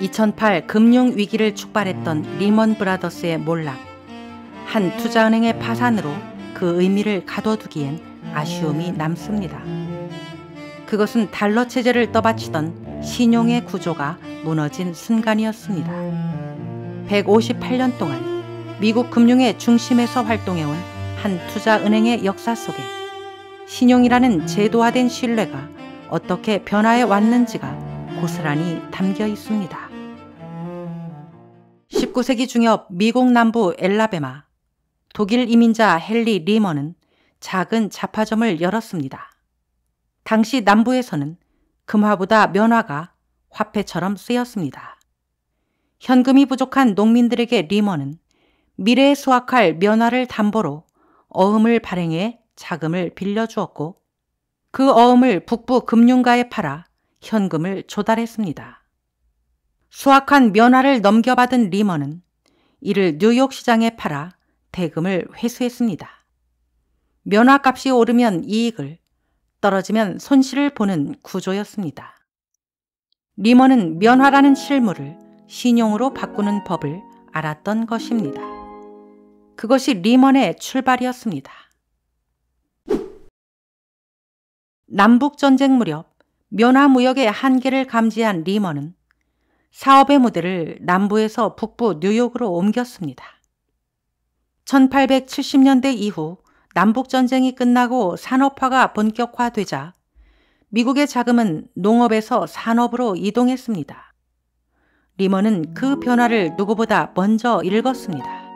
2008 금융위기를 촉발했던 리먼 브라더스의 몰락, 한 투자은행의 파산으로 그 의미를 가둬두기엔 아쉬움이 남습니다. 그것은 달러 체제를 떠받치던 신용의 구조가 무너진 순간이었습니다. 158년 동안 미국 금융의 중심에서 활동해온 한 투자은행의 역사 속에 신용이라는 제도화된 신뢰가 어떻게 변화해 왔는지가 고스란히 담겨 있습니다. 19세기 중엽 미국 남부 엘라베마, 독일 이민자 헨리 리먼은 작은 잡화점을 열었습니다. 당시 남부에서는 금화보다 면화가 화폐처럼 쓰였습니다. 현금이 부족한 농민들에게 리먼은 미래에 수확할 면화를 담보로 어음을 발행해 자금을 빌려주었고, 그 어음을 북부 금융가에 팔아 현금을 조달했습니다. 수확한 면화를 넘겨받은 리먼은 이를 뉴욕 시장에 팔아 대금을 회수했습니다. 면화 값이 오르면 이익을, 떨어지면 손실을 보는 구조였습니다. 리먼은 면화라는 실물을 신용으로 바꾸는 법을 알았던 것입니다. 그것이 리먼의 출발이었습니다. 남북전쟁 무렵 면화 무역의 한계를 감지한 리먼은 사업의 무대를 남부에서 북부 뉴욕으로 옮겼습니다. 1870년대 이후 남북전쟁이 끝나고 산업화가 본격화되자 미국의 자금은 농업에서 산업으로 이동했습니다. 리먼은 그 변화를 누구보다 먼저 읽었습니다.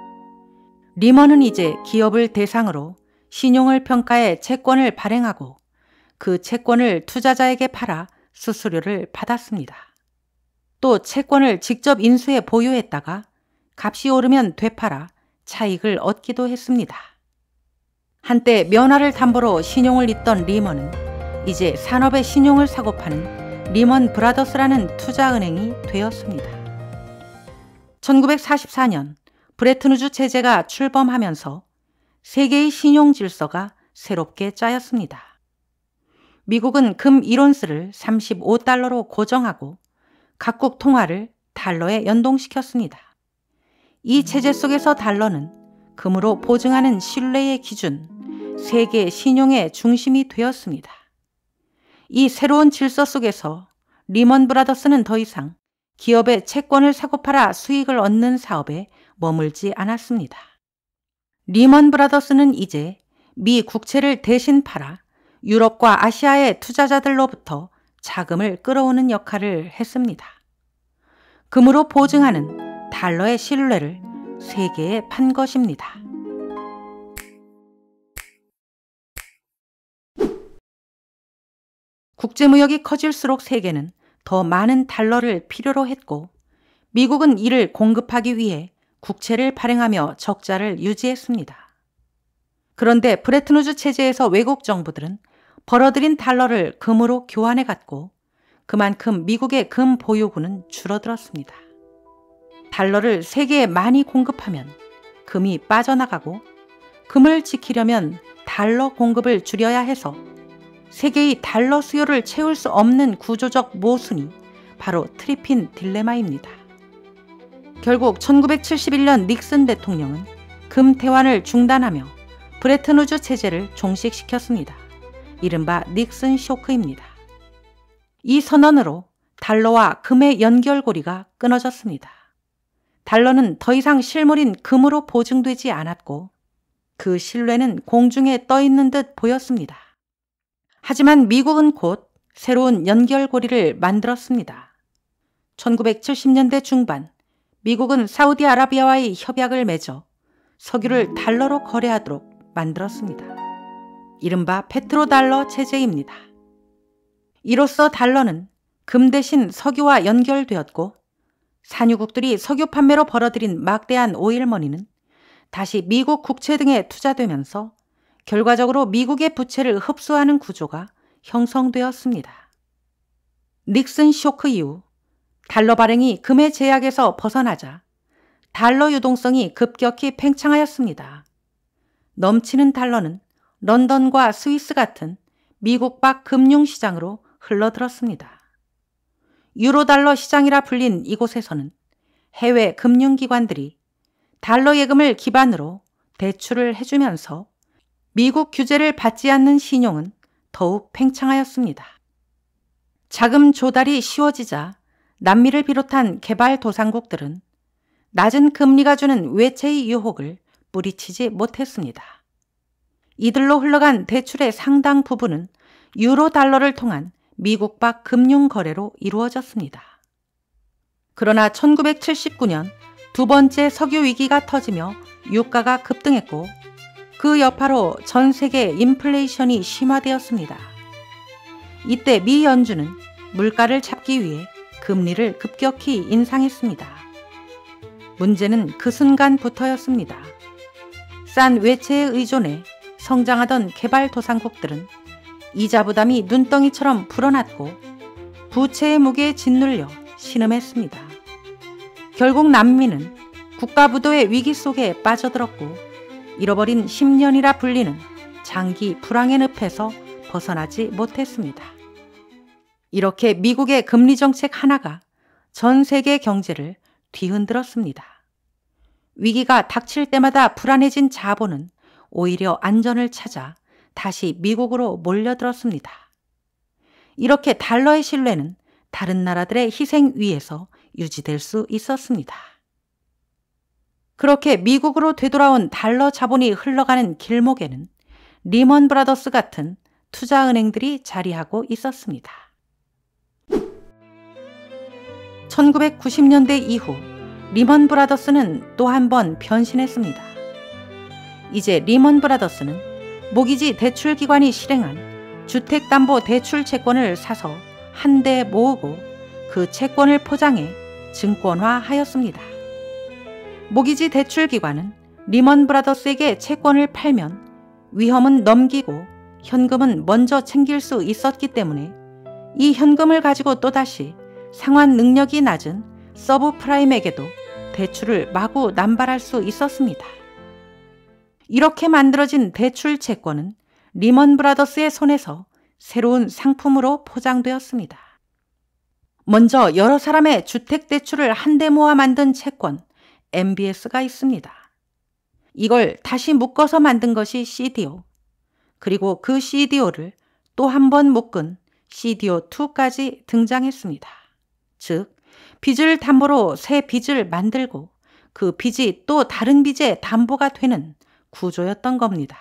리먼은 이제 기업을 대상으로 신용을 평가해 채권을 발행하고 그 채권을 투자자에게 팔아 수수료를 받았습니다. 또 채권을 직접 인수해 보유했다가 값이 오르면 되팔아 차익을 얻기도 했습니다. 한때 면화를 담보로 신용을 잇던 리먼은 이제 산업의 신용을 사고 파는 리먼 브라더스라는 투자은행이 되었습니다. 1944년 브레튼우즈 체제가 출범하면서 세계의 신용 질서가 새롭게 짜였습니다. 미국은 금 1온스를 35달러로 고정하고 각국 통화를 달러에 연동시켰습니다. 이 체제 속에서 달러는 금으로 보증하는 신뢰의 기준, 세계 신용의 중심이 되었습니다. 이 새로운 질서 속에서 리먼 브라더스는 더 이상 기업의 채권을 사고 팔아 수익을 얻는 사업에 머물지 않았습니다. 리먼 브라더스는 이제 미 국채를 대신 팔아 유럽과 아시아의 투자자들로부터 자금을 끌어오는 역할을 했습니다. 금으로 보증하는 달러의 신뢰를 세계에 판 것입니다. 국제무역이 커질수록 세계는 더 많은 달러를 필요로 했고, 미국은 이를 공급하기 위해 국채를 발행하며 적자를 유지했습니다. 그런데 브레튼우즈 체제에서 외국 정부들은 벌어들인 달러를 금으로 교환해 갔고, 그만큼 미국의 금 보유고는 줄어들었습니다. 달러를 세계에 많이 공급하면 금이 빠져나가고, 금을 지키려면 달러 공급을 줄여야 해서 세계의 달러 수요를 채울 수 없는 구조적 모순이 바로 트리핀 딜레마입니다. 결국 1971년 닉슨 대통령은 금 태환을 중단하며 브레튼우즈 체제를 종식시켰습니다. 이른바 닉슨 쇼크입니다. 이 선언으로 달러와 금의 연결고리가 끊어졌습니다. 달러는 더 이상 실물인 금으로 보증되지 않았고, 그 신뢰는 공중에 떠 있는 듯 보였습니다. 하지만 미국은 곧 새로운 연결고리를 만들었습니다. 1970년대 중반, 미국은 사우디아라비아와의 협약을 맺어 석유를 달러로 거래하도록 만들었습니다. 이른바 페트로달러 체제입니다. 이로써 달러는 금 대신 석유와 연결되었고, 산유국들이 석유 판매로 벌어들인 막대한 오일머니는 다시 미국 국채 등에 투자되면서 결과적으로 미국의 부채를 흡수하는 구조가 형성되었습니다. 닉슨 쇼크 이후 달러 발행이 금의 제약에서 벗어나자 달러 유동성이 급격히 팽창하였습니다. 넘치는 달러는 런던과 스위스 같은 미국 밖 금융시장으로 흘러들었습니다. 유로달러 시장이라 불린 이곳에서는 해외 금융기관들이 달러 예금을 기반으로 대출을 해주면서 미국 규제를 받지 않는 신용은 더욱 팽창하였습니다. 자금 조달이 쉬워지자 남미를 비롯한 개발도상국들은 낮은 금리가 주는 외채의 유혹을 뿌리치지 못했습니다. 이들로 흘러간 대출의 상당 부분은 유로 달러를 통한 미국 밖 금융 거래로 이루어졌습니다. 그러나 1979년 두 번째 석유 위기가 터지며 유가가 급등했고 그 여파로 전 세계 인플레이션이 심화되었습니다. 이때 미 연준은 물가를 잡기 위해 금리를 급격히 인상했습니다. 문제는 그 순간부터였습니다. 싼 외채에 의존해 성장하던 개발도상국들은 이자 부담이 눈덩이처럼 불어났고 부채의 무게에 짓눌려 신음했습니다. 결국 남미는 국가부도의 위기 속에 빠져들었고 잃어버린 10년이라 불리는 장기 불황의 늪에서 벗어나지 못했습니다. 이렇게 미국의 금리 정책 하나가 전 세계 경제를 뒤흔들었습니다. 위기가 닥칠 때마다 불안해진 자본은 오히려 안전을 찾아 다시 미국으로 몰려들었습니다. 이렇게 달러의 신뢰는 다른 나라들의 희생 위에서 유지될 수 있었습니다. 그렇게 미국으로 되돌아온 달러 자본이 흘러가는 길목에는 리먼 브라더스 같은 투자은행들이 자리하고 있었습니다. 1990년대 이후 리먼 브라더스는 또 한 번 변신했습니다. 이제 리먼 브라더스는 모기지 대출기관이 실행한 주택담보대출 채권을 사서 한데 모으고 그 채권을 포장해 증권화하였습니다. 모기지 대출기관은 리먼 브라더스에게 채권을 팔면 위험은 넘기고 현금은 먼저 챙길 수 있었기 때문에 이 현금을 가지고 또다시 상환 능력이 낮은 서브프라임에게도 대출을 마구 남발할 수 있었습니다. 이렇게 만들어진 대출 채권은 리먼 브라더스의 손에서 새로운 상품으로 포장되었습니다. 먼저 여러 사람의 주택대출을 한데 모아 만든 채권 MBS가 있습니다. 이걸 다시 묶어서 만든 것이 CDO, 그리고 그 CDO를 또 한 번 묶은 CDO2까지 등장했습니다. 즉, 빚을 담보로 새 빚을 만들고 그 빚이 또 다른 빚의 담보가 되는 구조였던 겁니다.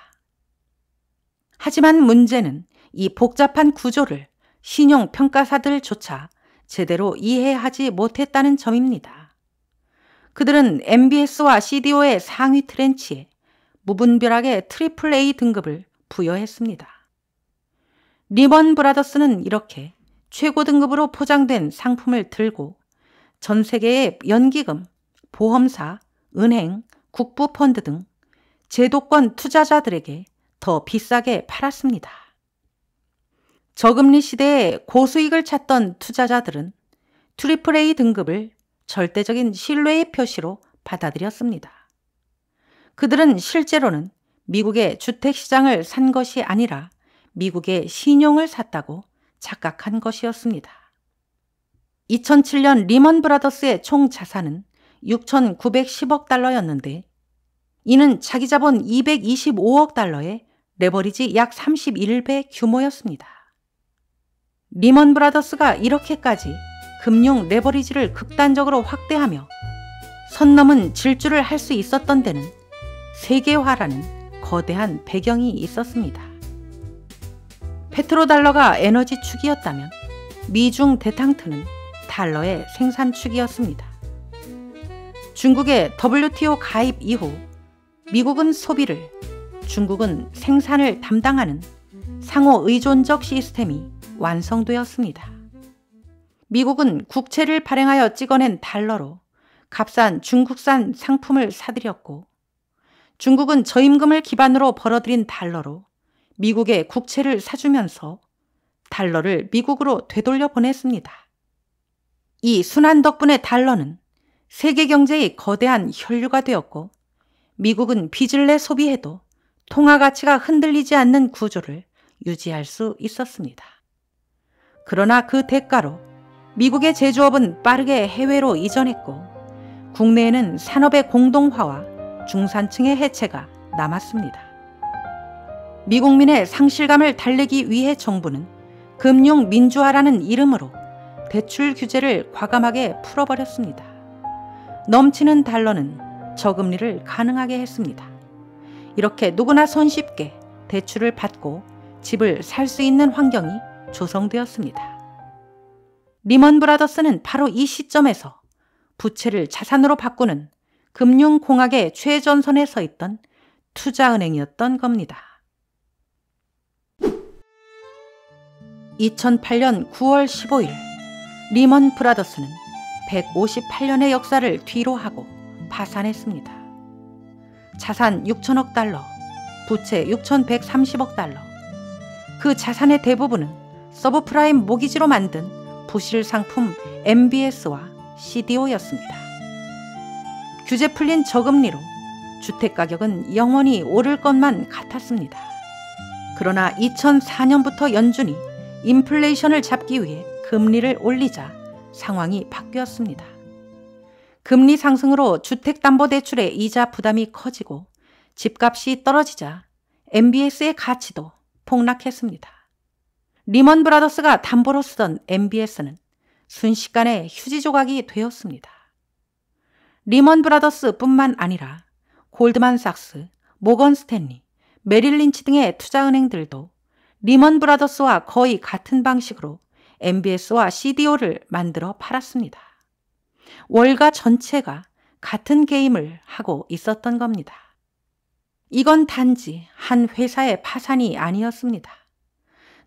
하지만 문제는 이 복잡한 구조를 신용평가사들조차 제대로 이해하지 못했다는 점입니다. 그들은 MBS와 CDO의 상위 트렌치에 무분별하게 AAA 등급을 부여했습니다. 리먼 브라더스는 이렇게 최고 등급으로 포장된 상품을 들고 전 세계의 연기금, 보험사, 은행, 국부펀드 등 제도권 투자자들에게 더 비싸게 팔았습니다. 저금리 시대에 고수익을 찾던 투자자들은 AAA 등급을 절대적인 신뢰의 표시로 받아들였습니다. 그들은 실제로는 미국의 주택시장을 산 것이 아니라 미국의 신용을 샀다고 착각한 것이었습니다. 2007년 리먼 브라더스의 총 자산은 6,910억 달러였는데 이는 자기 자본 225억 달러의 레버리지 약 31배 규모였습니다. 리먼 브라더스가 이렇게까지 금융 레버리지를 극단적으로 확대하며 선 넘은 질주를 할 수 있었던 데는 세계화라는 거대한 배경이 있었습니다. 페트로달러가 에너지 축이었다면 미중 대탕트는 달러의 생산 축이었습니다. 중국의 WTO 가입 이후 미국은 소비를, 중국은 생산을 담당하는 상호 의존적 시스템이 완성되었습니다. 미국은 국채를 발행하여 찍어낸 달러로 값싼 중국산 상품을 사들였고 중국은 저임금을 기반으로 벌어들인 달러로 미국의 국채를 사주면서 달러를 미국으로 되돌려 보냈습니다. 이 순환 덕분에 달러는 세계 경제의 거대한 혈류가 되었고 미국은 빚을 내 소비해도 통화 가치가 흔들리지 않는 구조를 유지할 수 있었습니다. 그러나 그 대가로 미국의 제조업은 빠르게 해외로 이전했고 국내에는 산업의 공동화와 중산층의 해체가 남았습니다. 미국민의 상실감을 달래기 위해 정부는 금융 민주화라는 이름으로 대출 규제를 과감하게 풀어버렸습니다. 넘치는 달러는 저금리를 가능하게 했습니다. 이렇게 누구나 손쉽게 대출을 받고 집을 살 수 있는 환경이 조성되었습니다. 리먼 브라더스는 바로 이 시점에서 부채를 자산으로 바꾸는 금융공학의 최전선에 서 있던 투자은행이었던 겁니다. 2008년 9월 15일 리먼 브라더스는 158년의 역사를 뒤로 하고 파산했습니다. 자산 6천억 달러, 부채 6,130억 달러. 그 자산의 대부분은 서브프라임 모기지로 만든 부실 상품 MBS와 CDO였습니다. 규제 풀린 저금리로 주택가격은 영원히 오를 것만 같았습니다. 그러나 2004년부터 연준이 인플레이션을 잡기 위해 금리를 올리자 상황이 바뀌었습니다. 금리 상승으로 주택담보대출의 이자 부담이 커지고 집값이 떨어지자 MBS의 가치도 폭락했습니다. 리먼 브라더스가 담보로 쓰던 MBS는 순식간에 휴지 조각이 되었습니다. 리먼 브라더스뿐만 아니라 골드만삭스, 모건 스탠리, 메릴 린치 등의 투자은행들도 리먼 브라더스와 거의 같은 방식으로 MBS와 CDO를 만들어 팔았습니다. 월가 전체가 같은 게임을 하고 있었던 겁니다. 이건 단지 한 회사의 파산이 아니었습니다.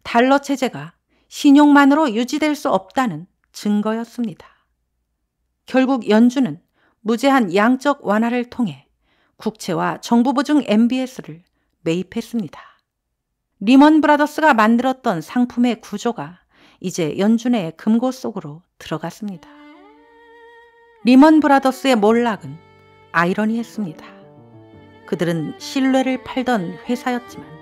달러 체제가 신용만으로 유지될 수 없다는 증거였습니다. 결국 연준은 무제한 양적 완화를 통해 국채와 정부 보증 MBS를 매입했습니다. 리먼 브라더스가 만들었던 상품의 구조가 이제 연준의 금고 속으로 들어갔습니다. 리먼 브라더스의 몰락은 아이러니했습니다. 그들은 신뢰를 팔던 회사였지만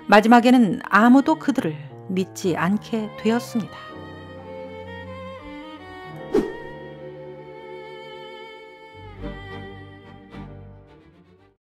마지막에는 아무도 그들을 믿지 않게 되었습니다.